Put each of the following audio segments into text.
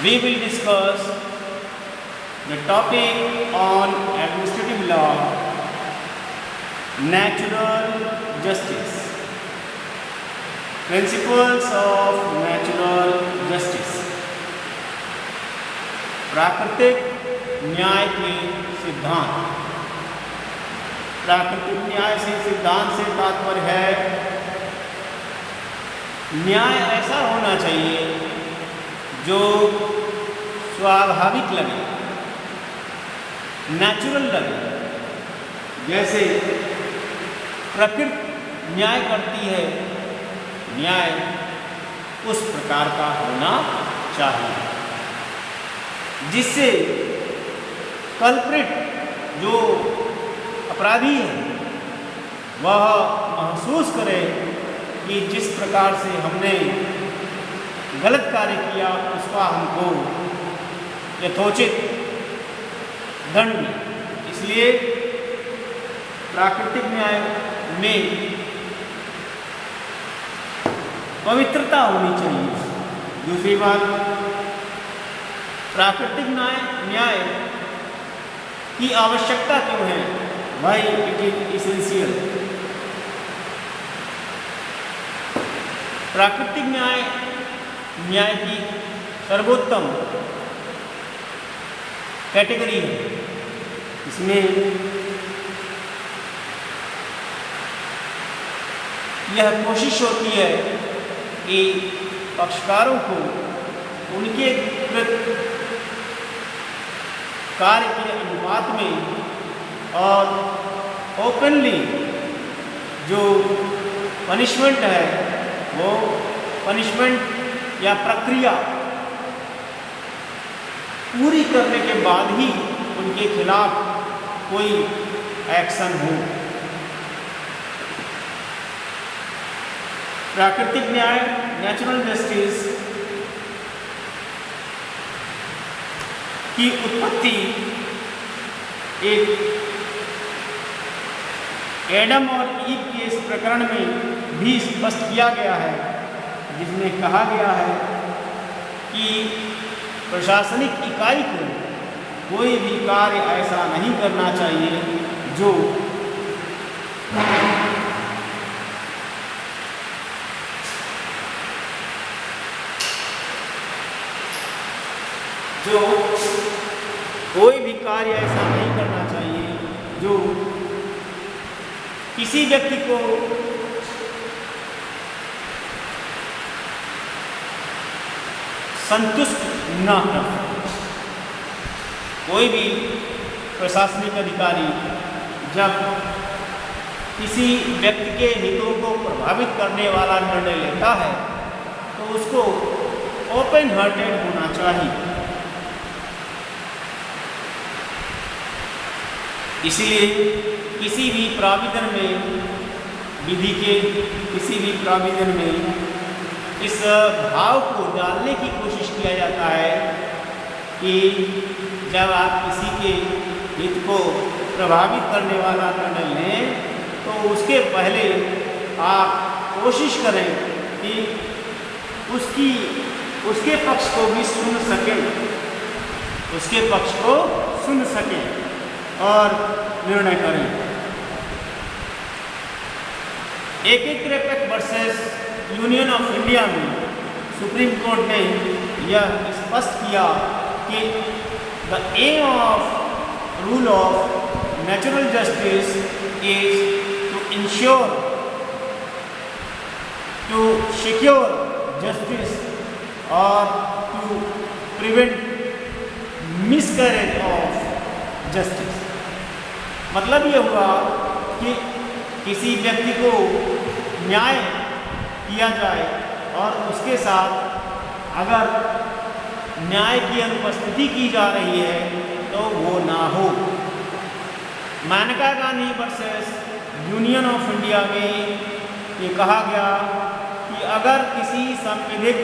we will discuss the topic on administrative law, natural justice, principles of natural justice, प्राकृतिक न्याय के सिद्धांत। प्राकृतिक न्याय से सिद्धांत से तात्पर्य है न्याय ऐसा होना चाहिए जो स्वाभाविक लगे, नेचुरल लगे। जैसे प्रकृति न्याय करती है, न्याय उस प्रकार का होना चाहिए जिससे कल्प्रिट जो अपराधी है वह महसूस करे कि जिस प्रकार से हमने गलत कार्य किया उसका हमको यथोचित दंड मिले। इसलिए प्राकृतिक न्याय में पवित्रता होनी चाहिए। दूसरी बात, प्राकृतिक न्याय की आवश्यकता क्यों है? Why it is essential? प्राकृतिक न्याय की सर्वोत्तम कैटेगरी है। इसमें यह कोशिश होती है कि पक्षकारों को उनके कृत कार्य के अनुपात में और ओपनली जो पनिशमेंट है वो पनिशमेंट या प्रक्रिया पूरी करने के बाद ही उनके खिलाफ कोई एक्शन हो। प्राकृतिक न्याय, नेचुरल जस्टिस की उत्पत्ति एक एडम और ईव के इस प्रकरण में भी स्पष्ट किया गया है, जिसमें कहा गया है कि प्रशासनिक इकाई को कोई भी कार्य ऐसा नहीं करना चाहिए जो कोई भी कार्य ऐसा नहीं करना चाहिए जो किसी व्यक्ति को संतुष्ट न कर। कोई भी प्रशासनिक अधिकारी जब किसी व्यक्ति के हितों को प्रभावित करने वाला निर्णय लेता है तो उसको ओपन हार्टेड होना चाहिए। इसलिए किसी भी प्राविधान में, विधि के किसी भी प्राविधान में इस भाव को डालने की कोशिश किया जाता है कि जब आप किसी के हित को प्रभावित करने वाला निर्णय लें तो उसके पहले आप कोशिश करें कि उसके पक्ष को भी सुन सकें, उसके पक्ष को सुन सकें और निर्णय करें। एकीकृत वर्सेस यूनियन ऑफ इंडिया में सुप्रीम कोर्ट ने यह स्पष्ट किया कि the aim of rule of natural justice is to ensure, to secure justice और to prevent miscarriage of justice. मतलब ये हुआ कि किसी व्यक्ति को न्याय किया जाए और उसके साथ अगर न्याय की अनुपस्थिति की जा रही है तो वो ना हो। Maneka Gandhi versus Union of India में ये कहा गया कि अगर किसी संविधिक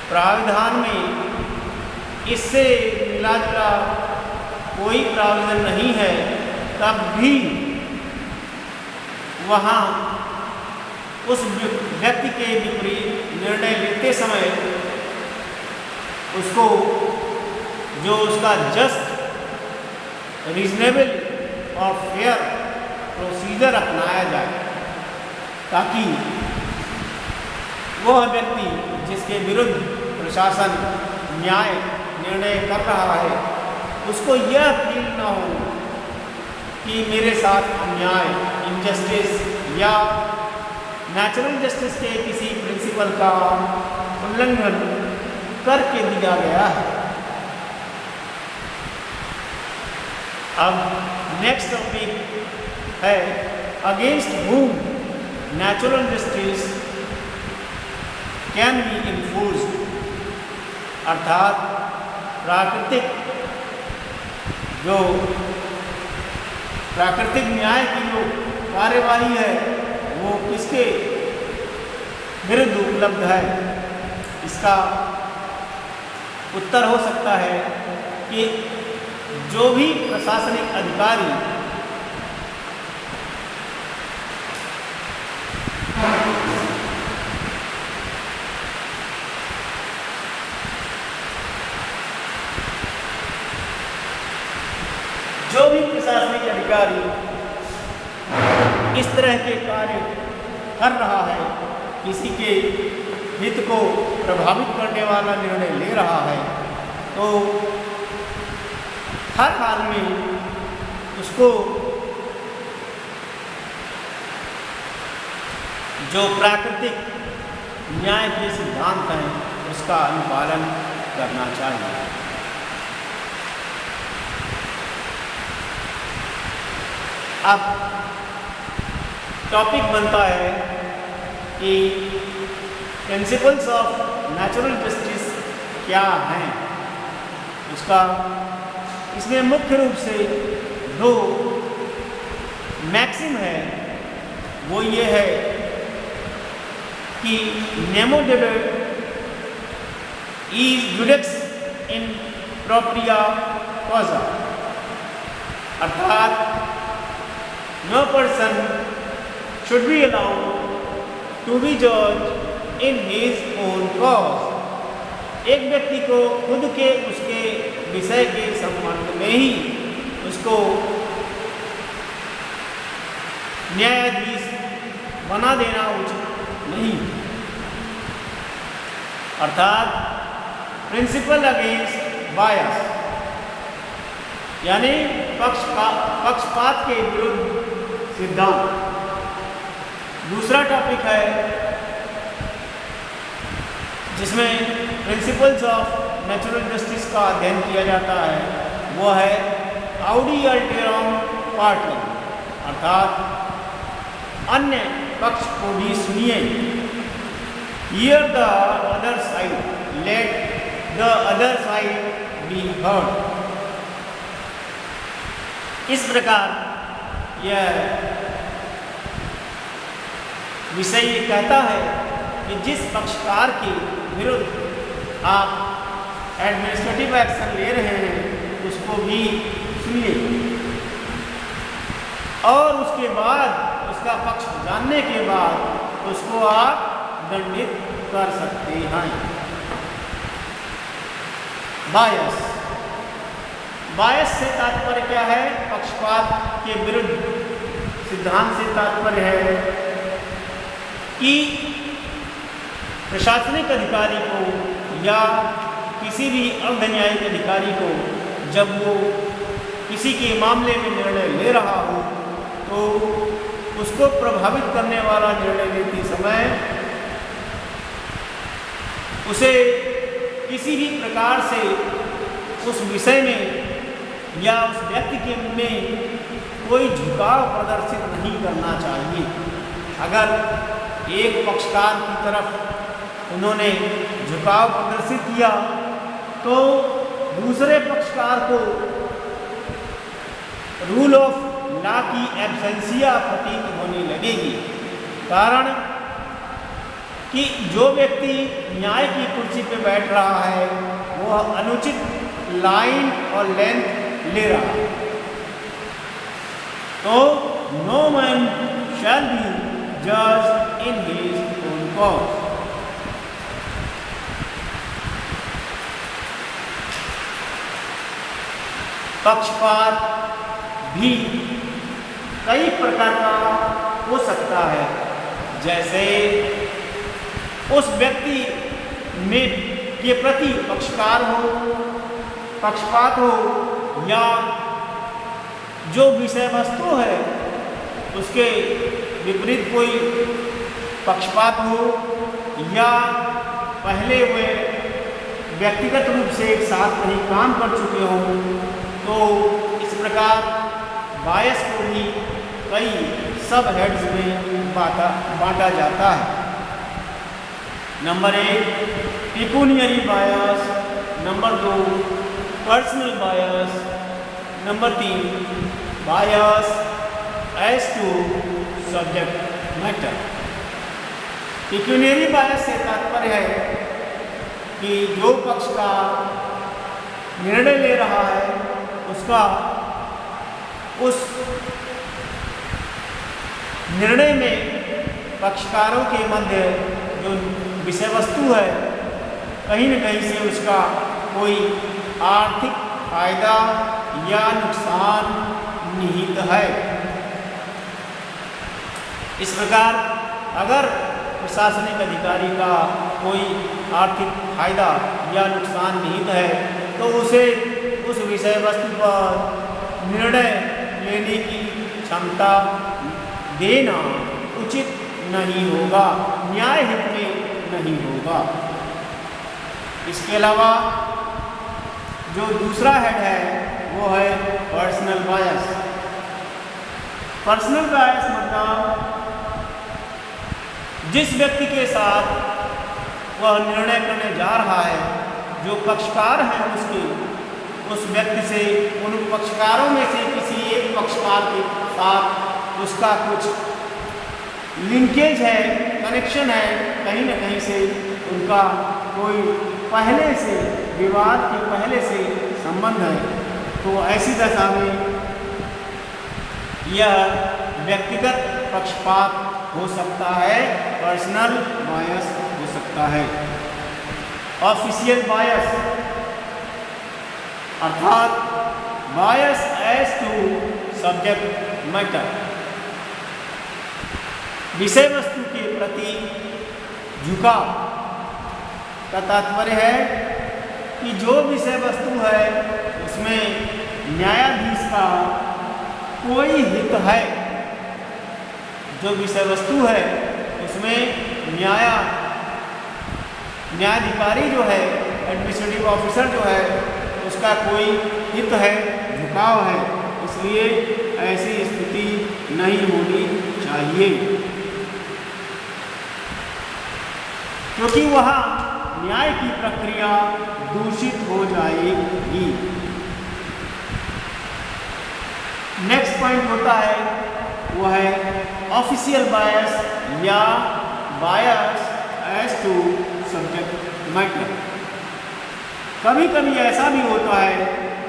प्राविधान में इससे मिला जुला कोई प्रावधान नहीं है तब भी वहाँ उस व्यक्ति के विपरीत निर्णय लेते समय उसको जो उसका जस्ट, रीजनेबल और फेयर प्रोसीजर अपनाया जाए, ताकि वह व्यक्ति जिसके विरुद्ध प्रशासन न्याय निर्णय कर रहा है उसको यह फील ना हो कि मेरे साथ अन्याय, इनजस्टिस या नेचुरल जस्टिस के किसी प्रिंसिपल का उल्लंघन करके दिया गया है। अब नेक्स्ट टॉपिक है against whom natural justice can be enforced, अर्थात प्राकृतिक न्याय की जो कार्यवाही है वो किसके विरुद्ध उपलब्ध है। इसका उत्तर हो सकता है कि जो भी प्रशासनिक अधिकारी इस तरह के कार्य कर रहा है, किसी के हित को प्रभावित करने वाला निर्णय ले रहा है, तो हर हाल में उसको जो प्राकृतिक न्याय के सिद्धांत हैं उसका अनुपालन करना चाहिए। अब टॉपिक बनता है कि प्रिंसिपल्स ऑफ नेचुरल जस्टिस क्या हैं। इसमें मुख्य रूप से दो मैक्सिम है। वो ये है कि nemo debet is judex in propria causa, अर्थात no person should be allowed to be judged in his own cause। एक व्यक्ति को खुद के उसके विषय के संबंध में ही उसको न्यायाधीश बना देना उचित नहीं, अर्थात प्रिंसिपल अगेंस्ट बायस, यानी पक्षपात के विरुद्ध सिद्धांत। दूसरा टॉपिक है जिसमें प्रिंसिपल्स ऑफ नेचुरल जस्टिस का अध्ययन किया जाता है, वो है आउडी अल्टेरम पार्टी, अर्थात अन्य पक्ष को भी सुनिए। Here the other side, late the other side be heard. इस प्रकार यह विषय ये कहता है कि जिस पक्षकार के विरुद्ध आप एडमिनिस्ट्रेटिव एक्शन ले रहे हैं उसको भी सुनिए और उसके बाद उसका पक्ष जानने के बाद उसको आप दंडित कर सकते हैं। बायस से तात्पर्य क्या है? पक्षपात के विरुद्ध सिद्धांत से तात्पर्य है कि प्रशासनिक अधिकारी को या किसी भी अर्ध न्यायिक अधिकारी को जब वो किसी के मामले में निर्णय ले रहा हो तो उसको प्रभावित करने वाला निर्णय लेते समय उसे किसी भी प्रकार से उस विषय में या उस व्यक्ति के में कोई झुकाव प्रदर्शित नहीं करना चाहिए। अगर एक पक्षकार की तरफ उन्होंने झुकाव प्रदर्शित किया तो दूसरे पक्षकार को रूल ऑफ लॉ की एब्सेंसिया प्रतीत होने लगेगी, कारण कि जो व्यक्ति न्याय की कुर्सी पर बैठ रहा है वह अनुचित लाइन और लेंथ ले रहा है। तो नो मैन शैल बी जज इन हिज ओन कॉज। पक्षपात भी कई प्रकार का हो सकता है, जैसे उस व्यक्ति में के प्रति पक्षपात हो या जो विषय वस्तु है उसके विपरीत कोई पक्षपात हो, या पहले वे व्यक्तिगत रूप से एक साथ कहीं काम कर चुके हों, तो इस प्रकार बायस को भी कई सब हेड्स में बांटा जाता है। Number 1 pecuniary bias, number 2 personal bias, number 3 bias as to subject matter. Pecuniary bias से तात्पर्य है कि जो पक्ष का निर्णय ले रहा है उसका उस निर्णय में पक्षकारों के मध्य जो विषय वस्तु है कहीं न कहीं से उसका कोई आर्थिक फायदा या नुकसान निहित है। इस प्रकार अगर प्रशासनिक अधिकारी का कोई आर्थिक फायदा या नुकसान निहित है तो उसे उस विषय वस्तु पर निर्णय लेने की क्षमता देना उचित नहीं होगा, न्याय हित में नहीं होगा। इसके अलावा जो दूसरा हेड है वो है पर्सनल बायस। पर्सनल बायस मतलब जिस व्यक्ति के साथ वह निर्णय करने जा रहा है, जो पक्षकार हैं उस व्यक्ति से, उन पक्षकारों में से किसी एक पक्षकार के साथ उसका कुछ लिंकेज है, कनेक्शन है, कहीं न कहीं से उनका कोई पहले से विवाद के पहले से संबंध है, तो ऐसी दशा में यह व्यक्तिगत पक्षपात हो सकता है, पर्सनल बायस हो सकता है। ऑफिशियल बायस अर्थात bias as to subject matter, विषय वस्तु के प्रति झुकाव का तात्पर्य है कि जो विषय वस्तु है उसमें न्यायाधीश का कोई हित है, जो विषय वस्तु है उसमें न्यायाधिकारी जो है, एडमिनिस्ट्रेटिव ऑफिसर जो है, उसका कोई हित है, झुकाव है, इसलिए ऐसी स्थिति नहीं होनी चाहिए, क्योंकि वहाँ न्याय की प्रक्रिया दूषित हो जाएगी। नेक्स्ट पॉइंट होता है वो है ऑफिशियल बायस या bias as to subject matter. कभी कभी ऐसा भी होता है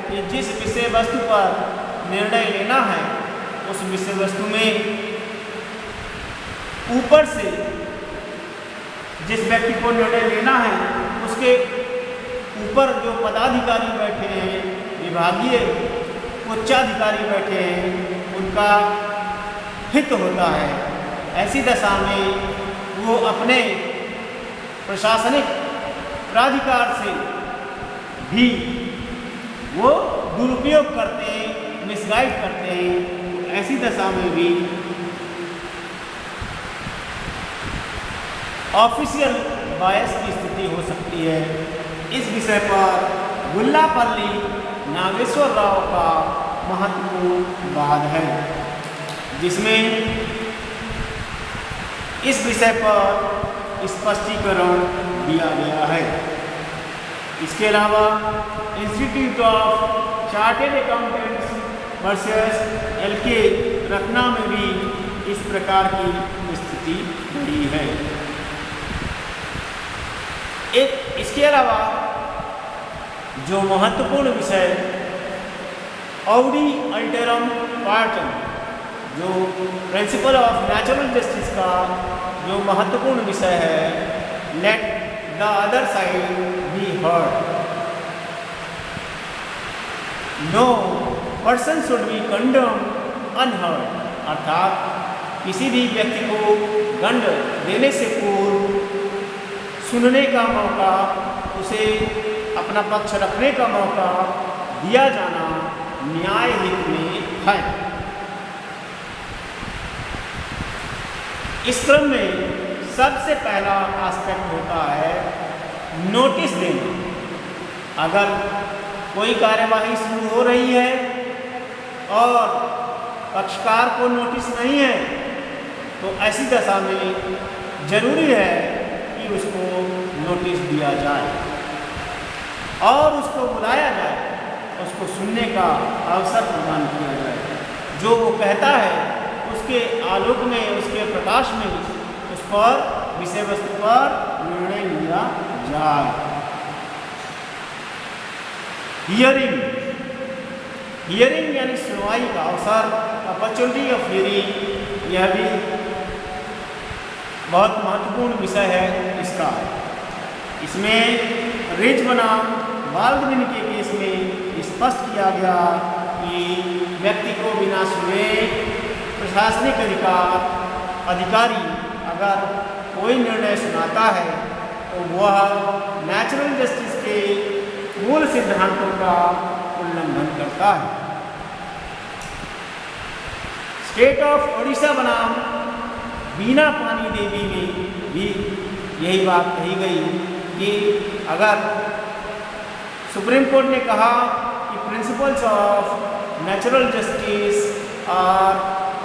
कि जिस विषय वस्तु पर निर्णय लेना है उस विषय वस्तु में ऊपर से जिस व्यक्ति को निर्णय लेना है उसके ऊपर जो पदाधिकारी बैठे हैं, विभागीय उच्चाधिकारी बैठे हैं, उनका हित होता है। ऐसी दशा में वो अपने प्रशासनिक प्राधिकार से भी वो दुरुपयोग करते हैं, मिसगाइड करते हैं। ऐसी दशा में भी ऑफिशियल बायस की स्थिति हो सकती है। इस विषय पर गुल्लापल्ली नागेश्वर राव का महत्वपूर्ण वाद है, जिसमें इस विषय पर स्पष्टीकरण दिया गया है। इसके अलावा institute of chartered accountants versus LK Ratna में भी इस प्रकार की स्थिति रही है। इसके अलावा जो महत्वपूर्ण विषय ऑडी अल्टेरम पार्टम, जो प्रिंसिपल ऑफ नेचुरल जस्टिस का जो महत्वपूर्ण विषय है, let the other side be heard, no person should be condemned unheard, अर्थात किसी भी व्यक्ति को दंड देने से पूर्व सुनने का मौका, उसे अपना पक्ष रखने का मौका दिया जाना न्याय हित में है। इस क्रम में सबसे पहला एस्पेक्ट होता है नोटिस देना। अगर कोई कार्यवाही शुरू हो रही है और पक्षकार को नोटिस नहीं है तो ऐसी दशा में जरूरी है कि उसको नोटिस दिया जाए और उसको बुलाया जाए, उसको सुनने का अवसर प्रदान किया जाए। जो वो कहता है उसके आलोक में, उसके प्रकाश में उस पर विषय वस्तु पर निर्णय लिया जाए। हियरिंग यानी सुनवाई का अवसर, अपॉर्चुनिटी ऑफ हियरिंग, यह भी बहुत महत्वपूर्ण विषय है इसका। इसमें रिच बनाम बाल्डविन के केस में स्पष्ट किया गया कि व्यक्ति को बिना सुने प्रशासनिक अधिकारी अगर कोई निर्णय सुनाता है तो वह नेचुरल जस्टिस के मूल सिद्धांतों का उल्लंघन करता है। स्टेट ऑफ ओडिशा बनाम बीना पानी देवी में भी यही बात कही गई कि अगर सुप्रीम कोर्ट ने कहा कि principles of natural justice are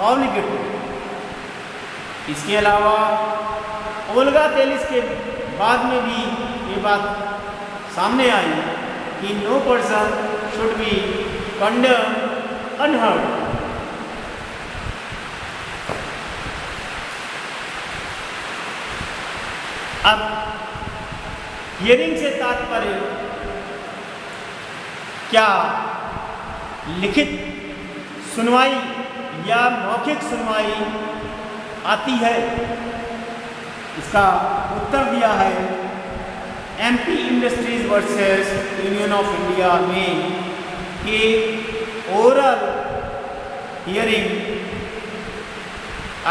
obligatory, इसके अलावा ओल्गा तेलिस के बाद में भी ये बात सामने आई कि no person should be condemned unheard. अब हियरिंग से तात्पर्य क्या लिखित सुनवाई या मौखिक सुनवाई आती है? इसका उत्तर दिया है MP industries versus Union of India में कि ओरल हियरिंग,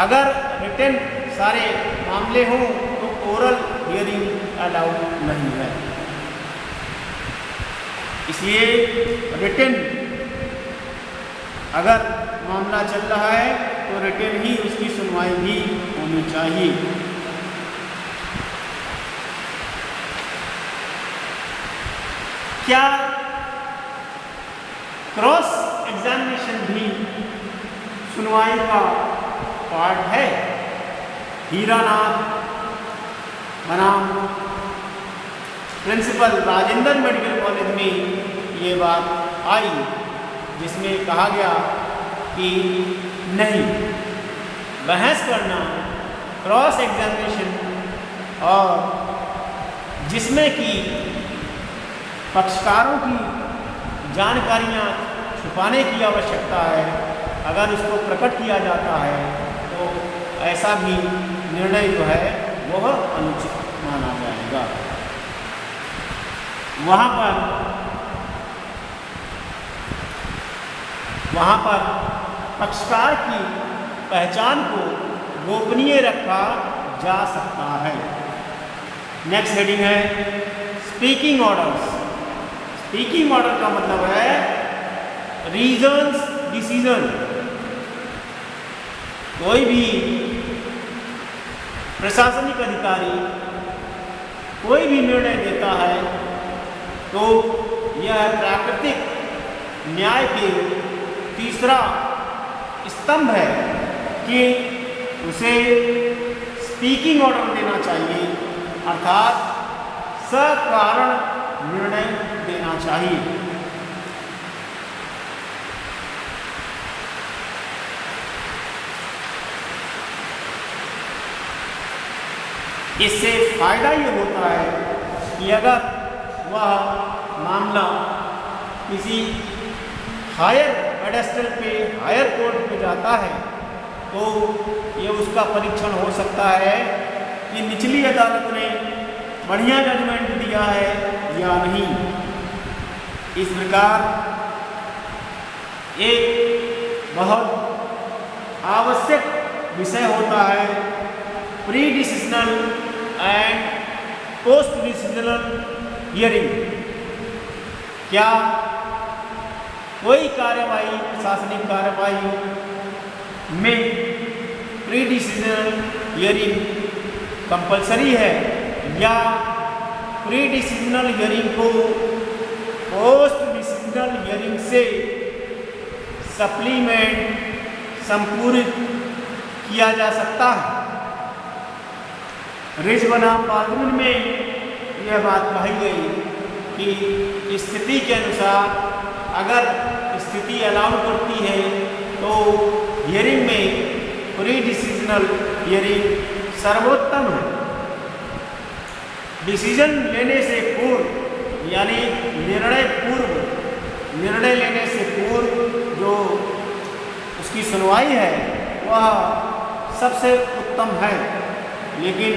अगर रिटन सारे मामले हों तो ओरल हियरिंग अलाउड नहीं है। इसलिए रिटन अगर मामला चल रहा है तो रिटन ही उसकी सुनवाई भी होनी चाहिए। क्या क्रॉस एग्जामिनेशन भी सुनवाई का पार्ट है? हीरानाथ बनाम प्रिंसिपल राजेंद्र मेडिकल कॉलेज में ये बात आई, जिसमें कहा गया कि नहीं, बहस करना, क्रॉस एग्जामिनेशन और जिसमें कि पक्षकारों की जानकारियां छुपाने की आवश्यकता है, अगर उसको प्रकट किया जाता है तो ऐसा भी निर्णय जो है वह अनुचित माना जाएगा। वहाँ पर पक्षकार की पहचान को गोपनीय रखा जा सकता है। नेक्स्ट हेडिंग है स्पीकिंग ऑर्डर्स। स्पीकिंग ऑर्डर का मतलब है रीजंस डिसीजन। कोई भी प्रशासनिक अधिकारी कोई भी निर्णय देता है तो यह प्राकृतिक न्याय के तीसरा स्तंभ है कि उसे स्पीकिंग ऑर्डर देना चाहिए, अर्थात सकारण निर्णय देना चाहिए। इससे फायदा ये होता है कि अगर वह मामला किसी हायर पेडेस्टल पे, हायर कोर्ट पे जाता है तो ये उसका परीक्षण हो सकता है कि निचली अदालत ने बढ़िया जजमेंट दिया है या नहीं। इस प्रकार एक बहुत आवश्यक विषय होता है pre decisional and post decisional hearing. क्या कोई कार्यवाही, प्रशासनिक कार्यवाही में प्री डिसीजनल हियरिंग कंपलसरी है या प्री डिसीजनल हियरिंग को पोस्ट डिसीजनल हियरिंग से सप्लीमेंट संपूरित किया जा सकता है। रिज बनाम पार्लियामेंट में यह बात कही गई कि स्थिति के अनुसार अगर स्थिति अलाउ करती है तो हियरिंग में प्री डिसीजनल हियरिंग सर्वोत्तम है। डिसीजन लेने से पूर्व यानी निर्णय लेने से पूर्व जो उसकी सुनवाई है वह सबसे उत्तम है। लेकिन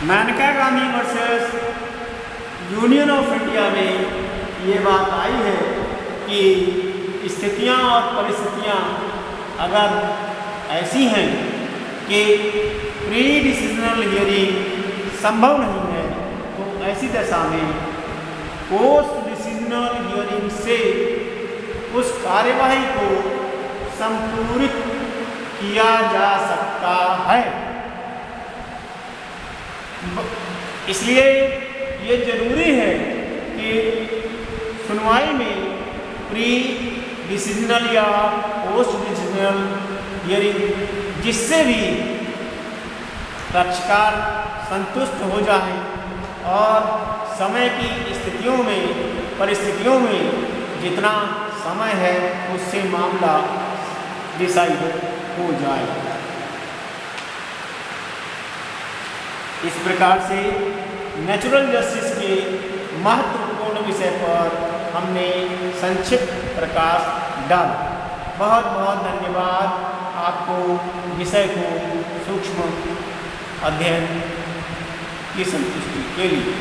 Maneka Gandhi versus Union of India में ये बात आई है कि स्थितियां और परिस्थितियां अगर ऐसी हैं कि प्री डिसीजनल हियरिंग संभव नहीं है तो ऐसी दशा में पोस्ट डिसीजनल हियरिंग से उस कार्यवाही को संपूरित किया जा सकता है। इसलिए ये जरूरी है कि सुनवाई में प्री डिसीजनल या पोस्ट डिसीजनल हियरिंग जिससे भी पक्षकार संतुष्ट हो जाए और समय की परिस्थितियों में जितना समय है उससे मामला डिसाइड हो जाए। इस प्रकार से नेचुरल जस्टिस के महत्वपूर्ण विषय पर हमने संक्षिप्त प्रकाश डाला। बहुत बहुत धन्यवाद आपको विषय को सूक्ष्म अध्ययन की संतुष्टि के लिए।